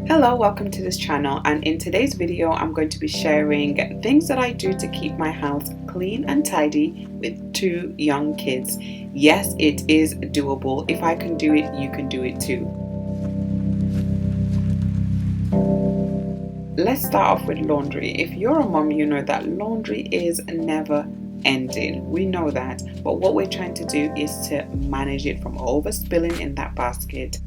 Hello, welcome to this channel, and in today's video I'm going to be sharing things that I do to keep my house clean and tidy with 2 young kids. Yes, it is doable. If I can do it, you can do it too. Let's start off with laundry. If you're a mom, you know that laundry is never ending. We know that, but what we're trying to do is to manage it from overspilling in that basket.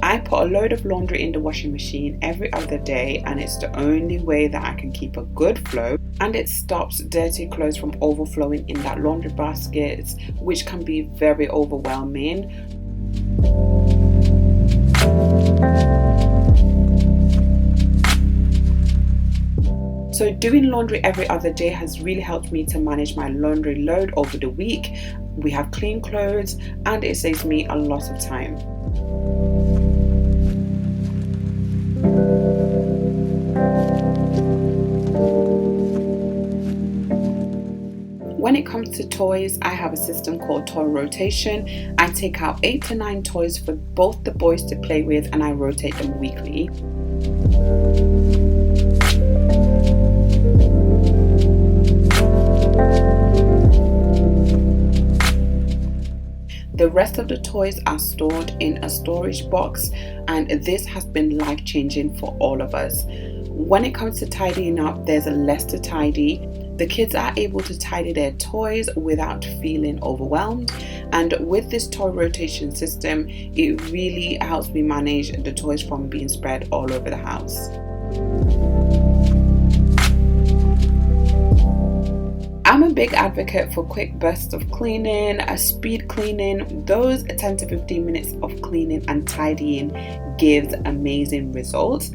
I put a load of laundry in the washing machine every other day, and it's the only way that I can keep a good flow, and it stops dirty clothes from overflowing in that laundry basket, which can be very overwhelming. So doing laundry every other day has really helped me to manage my laundry load over the week. We have clean clothes and it saves me a lot of time. When it comes to toys, I have a system called toy rotation. I take out 8 to 9 toys for both the boys to play with, and I rotate them weekly. The rest of the toys are stored in a storage box, and this has been life-changing for all of us. When it comes to tidying up, there's less to tidy. The kids are able to tidy their toys without feeling overwhelmed, and with this toy rotation system, it really helps me manage the toys from being spread all over the house. I'm a big advocate for quick bursts of cleaning, a speed cleaning. Those 10 to 15 minutes of cleaning and tidying gives amazing results.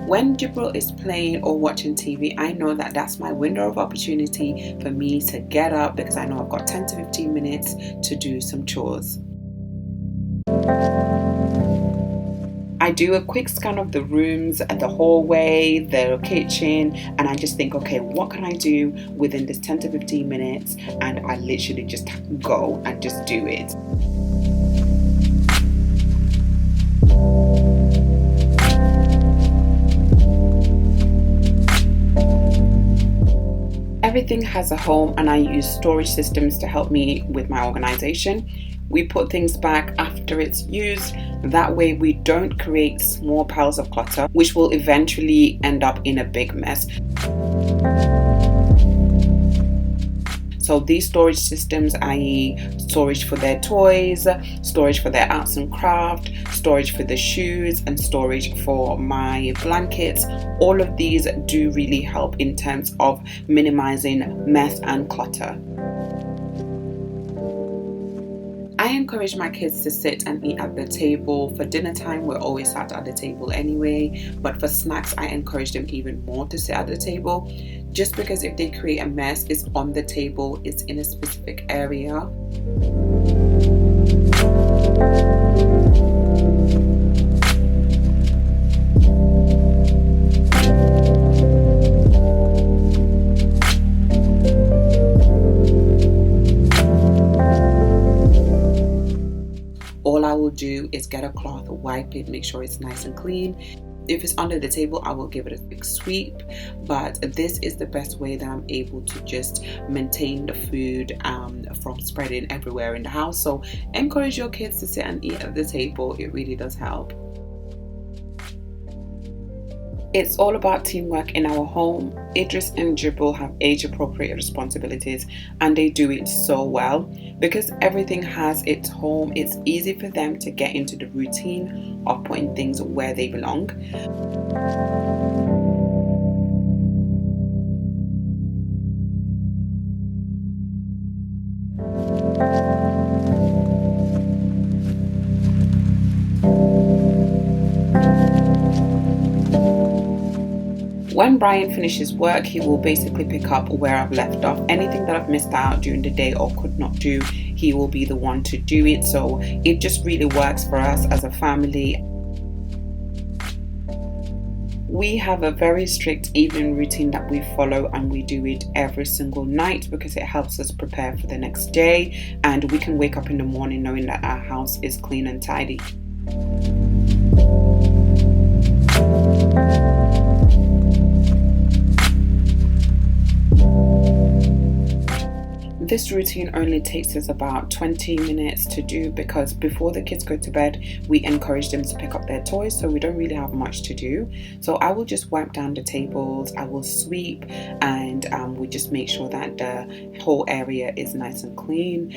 When Jibril is playing or watching TV, I know that that's my window of opportunity for me to get up, because I know I've got 10 to 15 minutes to do some chores. I do a quick scan of the rooms, the hallway, the kitchen, and I just think, okay, what can I do within this 10 to 15 minutes? And I literally just go and just do it. Everything has a home, and I use storage systems to help me with my organization. We put things back after it's used. That way we don't create small piles of clutter, which will eventually end up in a big mess. So these storage systems, i.e. storage for their toys, storage for their arts and craft, storage for the shoes, and storage for my blankets, all of these do really help in terms of minimizing mess and clutter. I encourage my kids to sit and eat at the table. For dinner time, we're always sat at the table anyway, but for snacks, I encourage them even more to sit at the table, just because if they create a mess, it's on the table, it's in a specific area. All I will do is get a cloth, wipe it, make sure it's nice and clean. If it's under the table, I will give it a big sweep, but this is the best way that I'm able to just maintain the food from spreading everywhere in the house. So encourage your kids to sit and eat at the table. It really does help. It's all about teamwork in our home. Idris and Jibril have age-appropriate responsibilities, and they do it so well. Because everything has its home, it's easy for them to get into the routine of putting things where they belong. When Brian finishes work, he will basically pick up where I've left off. Anything that I've missed out during the day or could not do, he will be the one to do it. So it just really works for us as a family. We have a very strict evening routine that we follow, and we do it every single night because it helps us prepare for the next day, and we can wake up in the morning knowing that our house is clean and tidy. This routine only takes us about 20 minutes to do because before the kids go to bed, we encourage them to pick up their toys, so we don't really have much to do. So I will just wipe down the tables, I will sweep, and we just make sure that the whole area is nice and clean.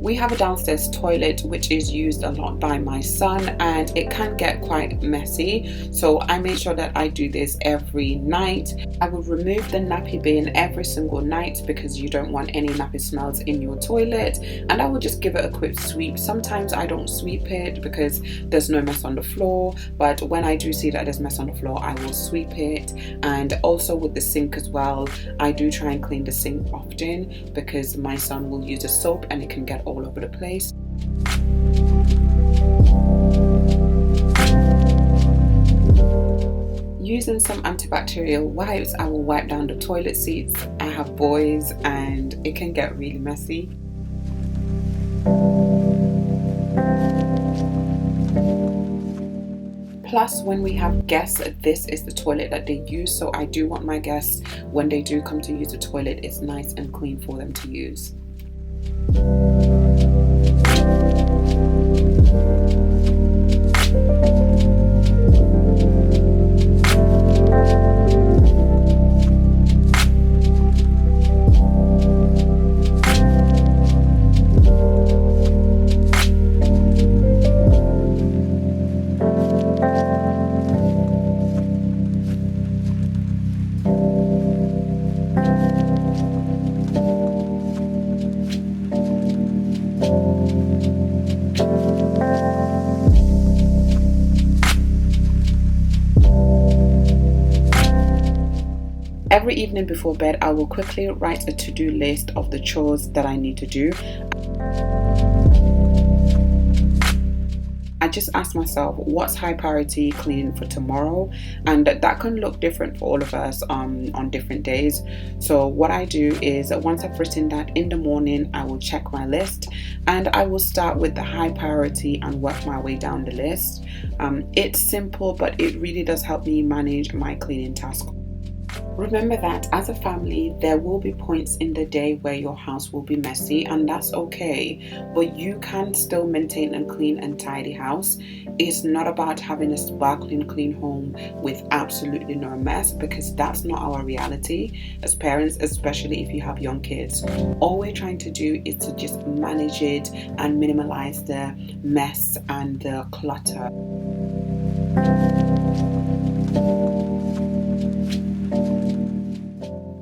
We have a downstairs toilet which is used a lot by my son, and it can get quite messy, so I make sure that I do this every night. I will remove the nappy bin every single night because you don't want any nappy smells in your toilet, and I will just give it a quick sweep. Sometimes I don't sweep it because there's no mess on the floor, but when I do see that there's mess on the floor, I will sweep it. And also with the sink as well, I do try and clean the sink often because my son will use a soap and it can get all over the place. Using some antibacterial wipes, I will wipe down the toilet seats. I have boys and it can get really messy. Plus, when we have guests, this is the toilet that they use, so I do want my guests, when they do come to use the toilet, it's nice and clean for them to use. Every evening before bed, I will quickly write a to-do list of the chores that I need to do. I just ask myself, what's high priority cleaning for tomorrow? And that can look different for all of us on different days. So what I do is once I've written that in the morning, I will check my list and I will start with the high priority and work my way down the list. It's simple, but it really does help me manage my cleaning task. Remember that as a family, there will be points in the day where your house will be messy, and that's okay, but you can still maintain a clean and tidy house. It's not about having a sparkling clean home with absolutely no mess, because that's not our reality as parents, especially if you have young kids. All we're trying to do is to just manage it and minimize the mess and the clutter.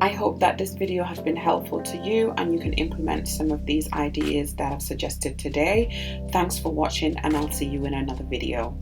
I hope that this video has been helpful to you and you can implement some of these ideas that I've suggested today. Thanks for watching, and I'll see you in another video.